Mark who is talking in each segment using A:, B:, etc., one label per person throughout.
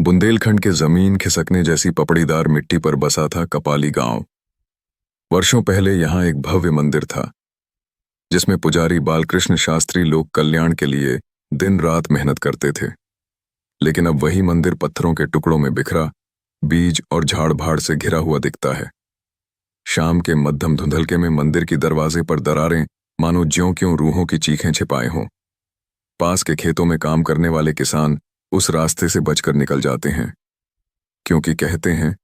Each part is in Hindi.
A: बुंदेलखंड के जमीन खिसकने जैसी पपड़ीदार मिट्टी पर बसा था कपाली गांव। वर्षों पहले यहाँ एक भव्य मंदिर था जिसमें पुजारी बालकृष्ण शास्त्री लोक कल्याण के लिए दिन रात मेहनत करते थे। लेकिन अब वही मंदिर पत्थरों के टुकड़ों में बिखरा, बीज और झाड़ भाड़ से घिरा हुआ दिखता है। शाम के मध्यम धुंधलके में मंदिर की दरवाजे पर दरारें मानो ज्यों क्यों रूहों की चीखें छिपाए हों। पास के खेतों में काम करने वाले किसान उस रास्ते से बचकर निकल जाते हैं, क्योंकि कहते हैं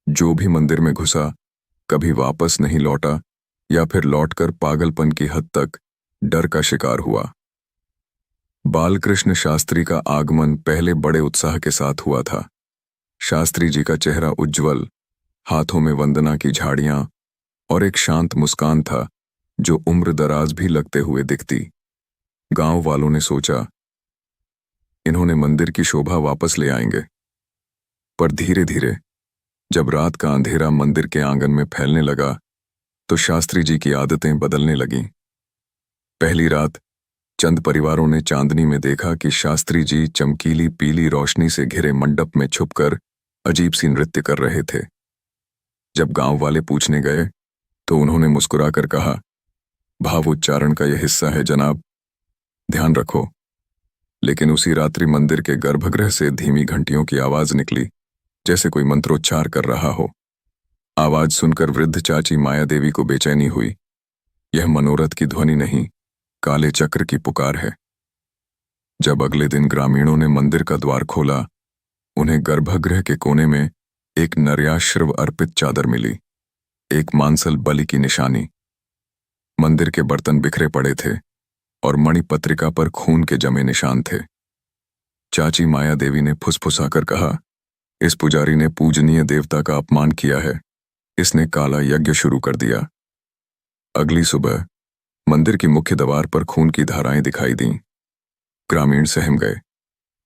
A: जो भी मंदिर में घुसा कभी वापस नहीं लौटा, या फिर लौटकर पागलपन की हद तक डर का शिकार हुआ। बालकृष्ण शास्त्री का आगमन पहले बड़े उत्साह के साथ हुआ था। शास्त्री जी का चेहरा उज्ज्वल, हाथों में वंदना की झाड़ियां और एक शांत मुस्कान था जो उम्र दराज भी लगते हुए दिखती। गांव वालों ने सोचा इन्होंने मंदिर की शोभा वापस ले आएंगे। पर धीरे धीरे जब रात का अंधेरा मंदिर के आंगन में फैलने लगा तो शास्त्री जी की आदतें बदलने लगीं। पहली रात चंद परिवारों ने चांदनी में देखा कि शास्त्री जी चमकीली पीली रोशनी से घिरे मंडप में छुपकर अजीब सी नृत्य कर रहे थे। जब गांव वाले पूछने गए तो उन्होंने मुस्कुराकर कहा, भावोच्चारण का यह हिस्सा है जनाब, ध्यान रखो। लेकिन उसी रात्रि मंदिर के गर्भगृह से धीमी घंटियों की आवाज निकली, जैसे कोई मंत्रोच्चार कर रहा हो। आवाज सुनकर वृद्ध चाची माया देवी को बेचैनी हुई। यह मनोरथ की ध्वनि नहीं, काले चक्र की पुकार है। जब अगले दिन ग्रामीणों ने मंदिर का द्वार खोला, उन्हें गर्भगृह के कोने में एक नर्याश्रव अर्पित चादर मिली, एक मांसल बलि की निशानी। मंदिर के बर्तन बिखरे पड़े थे और मणिपत्रिका पर खून के जमे निशान थे। चाची माया देवी ने फुसफुसाकर कहा, इस पुजारी ने पूजनीय देवता का अपमान किया है, इसने काला यज्ञ शुरू कर दिया। अगली सुबह मंदिर की मुख्य द्वार पर खून की धाराएं दिखाई दीं। ग्रामीण सहम गए।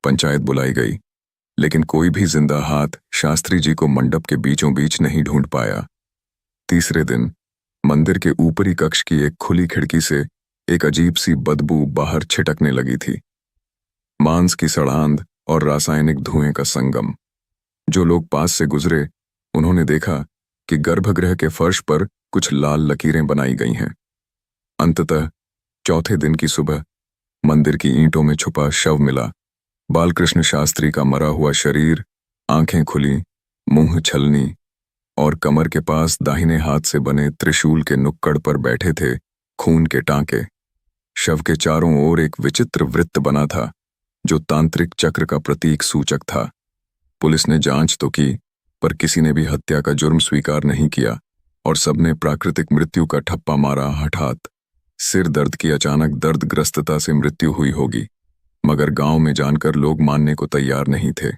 A: पंचायत बुलाई गई, लेकिन कोई भी जिंदा हाथ शास्त्री जी को मंडप के बीचों बीच नहीं ढूंढ पाया। तीसरे दिन मंदिर के ऊपरी कक्ष की एक खुली खिड़की से एक अजीब सी बदबू बाहर छिटकने लगी थी। मांस की सड़ांध और रासायनिक धुएं का संगम। जो लोग पास से गुजरे उन्होंने देखा कि गर्भगृह के फर्श पर कुछ लाल लकीरें बनाई गई हैं। अंततः चौथे दिन की सुबह मंदिर की ईंटों में छुपा शव मिला। बालकृष्ण शास्त्री का मरा हुआ शरीर, आंखें खुली, मुंह छलनी और कमर के पास दाहिने हाथ से बने त्रिशूल के नुक्कड़ पर बैठे थे खून के टांके। शव के चारों ओर एक विचित्र वृत्त बना था जो तांत्रिक चक्र का प्रतीक सूचक था। पुलिस ने जांच तो की, पर किसी ने भी हत्या का जुर्म स्वीकार नहीं किया और सबने प्राकृतिक मृत्यु का ठप्पा मारा। हठात सिर दर्द की अचानक दर्दग्रस्तता से मृत्यु हुई होगी, मगर गांव में जानकर लोग मानने को तैयार नहीं थे।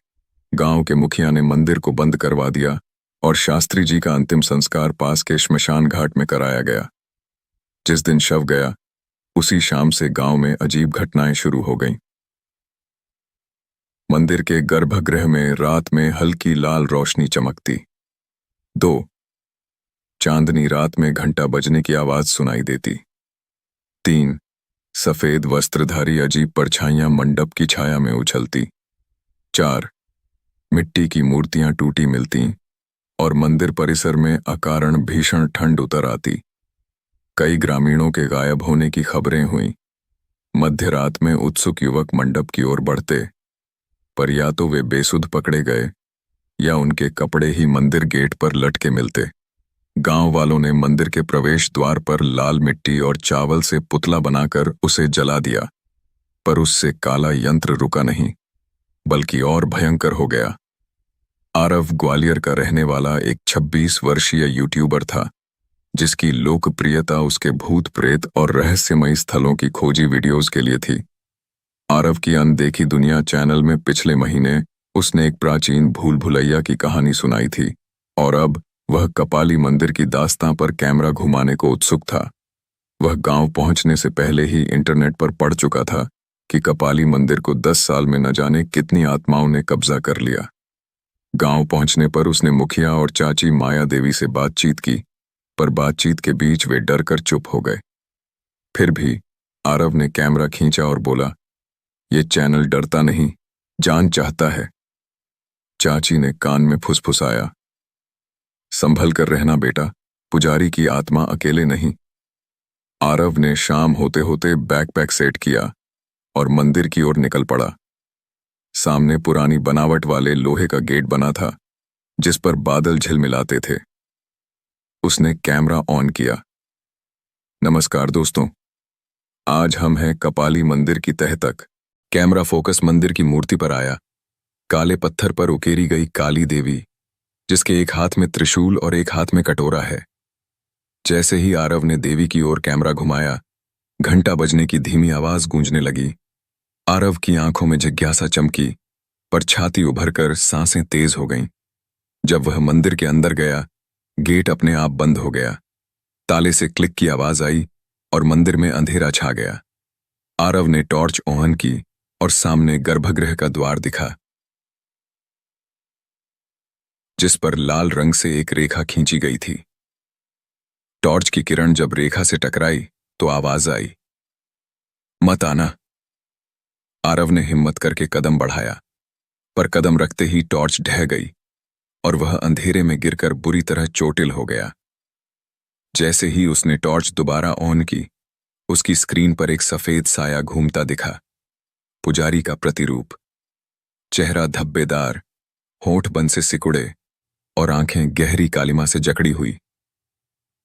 A: गांव के मुखिया ने मंदिर को बंद करवा दिया और शास्त्री जी का अंतिम संस्कार पास के श्मशान घाट में कराया गया। जिस दिन शव गया उसी शाम से गांव में अजीब घटनाएं शुरू हो गईं। मंदिर के गर्भगृह में रात में हल्की लाल रोशनी चमकती। 2 चांदनी रात में घंटा बजने की आवाज सुनाई देती। 3 सफेद वस्त्रधारी अजीब परछाइयां मंडप की छाया में उछलती। 4 मिट्टी की मूर्तियां टूटी मिलती और मंदिर परिसर में अकारण भीषण ठंड उतर आती। कई ग्रामीणों के गायब होने की खबरें हुईं। मध्य रात में उत्सुक युवक मंडप की ओर बढ़ते, पर या तो वे बेसुध पकड़े गए या उनके कपड़े ही मंदिर गेट पर लटके मिलते। गांव वालों ने मंदिर के प्रवेश द्वार पर लाल मिट्टी और चावल से पुतला बनाकर उसे जला दिया, पर उससे काला यंत्र रुका नहीं, बल्कि और भयंकर हो गया। आरव ग्वालियर का रहने वाला एक 26 वर्षीय यूट्यूबर था, जिसकी लोकप्रियता उसके भूत प्रेत और रहस्यमयी स्थलों की खोजी वीडियोस के लिए थी। आरव की अनदेखी दुनिया चैनल में पिछले महीने उसने एक प्राचीन भूल भुलैया की कहानी सुनाई थी और अब वह कपाली मंदिर की दास्तां पर कैमरा घुमाने को उत्सुक था। वह गांव पहुंचने से पहले ही इंटरनेट पर पढ़ चुका था कि कपाली मंदिर को 10 साल में न जाने कितनी आत्माओं ने कब्जा कर लिया। गांव पहुंचने पर उसने मुखिया और चाची माया देवी से बातचीत की, पर बातचीत के बीच वे डर कर चुप हो गए। फिर भी आरव ने कैमरा खींचा और बोला, ये चैनल डरता नहीं, जान चाहता है। चाची ने कान में फुसफुसाया, संभल कर रहना बेटा, पुजारी की आत्मा अकेले नहीं। आरव ने शाम होते होते बैकपैक सेट किया और मंदिर की ओर निकल पड़ा। सामने पुरानी बनावट वाले लोहे का गेट बना था जिस पर बादल झिलमिलाते थे। उसने कैमरा ऑन किया। नमस्कार दोस्तों, आज हम हैं कपाली मंदिर की तह तक। कैमरा फोकस मंदिर की मूर्ति पर आया। काले पत्थर पर उकेरी गई काली देवी, जिसके एक हाथ में त्रिशूल और एक हाथ में कटोरा है। जैसे ही आरव ने देवी की ओर कैमरा घुमाया, घंटा बजने की धीमी आवाज गूंजने लगी। आरव की आंखों में जिज्ञासा चमकी, पर छाती उभरकर सांसें तेज हो गईं। जब वह मंदिर के अंदर गया, गेट अपने आप बंद हो गया। ताले से क्लिक की आवाज आई और मंदिर में अंधेरा छा गया। आरव ने टॉर्च ऑन की और सामने गर्भगृह का द्वार दिखा, जिस पर लाल रंग से एक रेखा खींची गई थी। टॉर्च की किरण जब रेखा से टकराई तो आवाज आई, मत आना। आरव ने हिम्मत करके कदम बढ़ाया, पर कदम रखते ही टॉर्च ढह गई और वह अंधेरे में गिरकर बुरी तरह चोटिल हो गया। जैसे ही उसने टॉर्च दोबारा ऑन की, उसकी स्क्रीन पर एक सफेद साया घूमता दिखा। पुजारी का प्रतिरूप, चेहरा धब्बेदार, होंठ बन से सिकुड़े और आंखें गहरी कालिमा से जकड़ी हुई।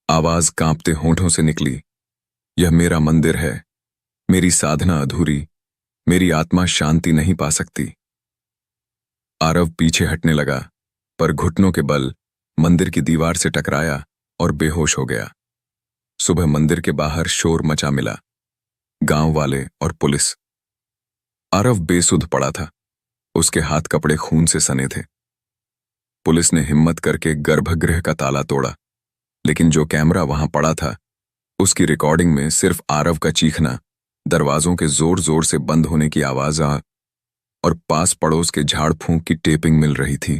A: आवाज कांपते होंठों से निकली, यह मेरा मंदिर है, मेरी साधना अधूरी, मेरी आत्मा शांति नहीं पा सकती। आरव पीछे हटने लगा, पर घुटनों के बल मंदिर की दीवार से टकराया और बेहोश हो गया। सुबह मंदिर के बाहर शोर मचा मिला, गांव वाले और पुलिस। आरव बेसुध पड़ा था, उसके हाथ कपड़े खून से सने थे। पुलिस ने हिम्मत करके गर्भगृह का ताला तोड़ा, लेकिन जो कैमरा वहां पड़ा था, उसकी रिकॉर्डिंग में सिर्फ आरव का चीखना, दरवाजों के जोर जोर से बंद होने की आवाज और पास पड़ोस के झाड़ फूंक की टेपिंग मिल रही थी।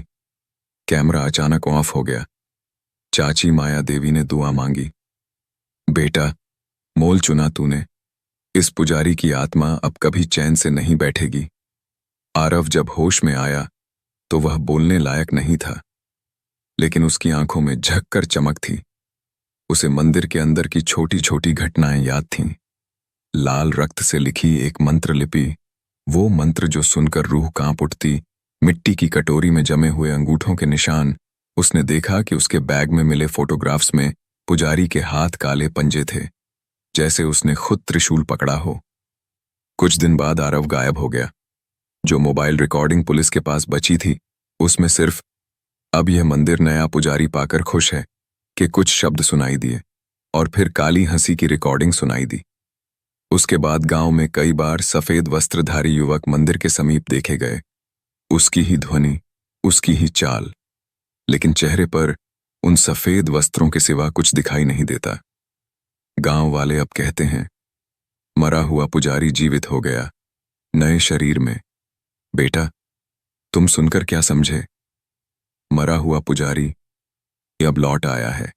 A: कैमरा अचानक ऑफ हो गया। चाची माया देवी ने दुआ मांगी, बेटा, मोल चुना तूने, इस पुजारी की आत्मा अब कभी चैन से नहीं बैठेगी। आरव जब होश में आया तो वह बोलने लायक नहीं था, लेकिन उसकी आंखों में झक्कर चमक थी। उसे मंदिर के अंदर की छोटी छोटी घटनाएं याद थीं। लाल रक्त से लिखी एक मंत्र लिपि, वो मंत्र जो सुनकर रूह कांप उठती, मिट्टी की कटोरी में जमे हुए अंगूठों के निशान। उसने देखा कि उसके बैग में मिले फोटोग्राफ्स में पुजारी के हाथ काले पंजे थे, जैसे उसने खुद त्रिशूल पकड़ा हो। कुछ दिन बाद आरव गायब हो गया। जो मोबाइल रिकॉर्डिंग पुलिस के पास बची थी, उसमें सिर्फ अब यह मंदिर नया पुजारी पाकर खुश है कि कुछ शब्द सुनाई दिए, और फिर काली हंसी की रिकॉर्डिंग सुनाई दी। उसके बाद गांव में कई बार सफेद वस्त्रधारी युवक मंदिर के समीप देखे गए। उसकी ही ध्वनि, उसकी ही चाल, लेकिन चेहरे पर उन सफेद वस्त्रों के सिवा कुछ दिखाई नहीं देता। गांव वाले अब कहते हैं, मरा हुआ पुजारी जीवित हो गया, नए शरीर में। बेटा, तुम सुनकर क्या समझे? मरा हुआ पुजारी अब लौट आया है।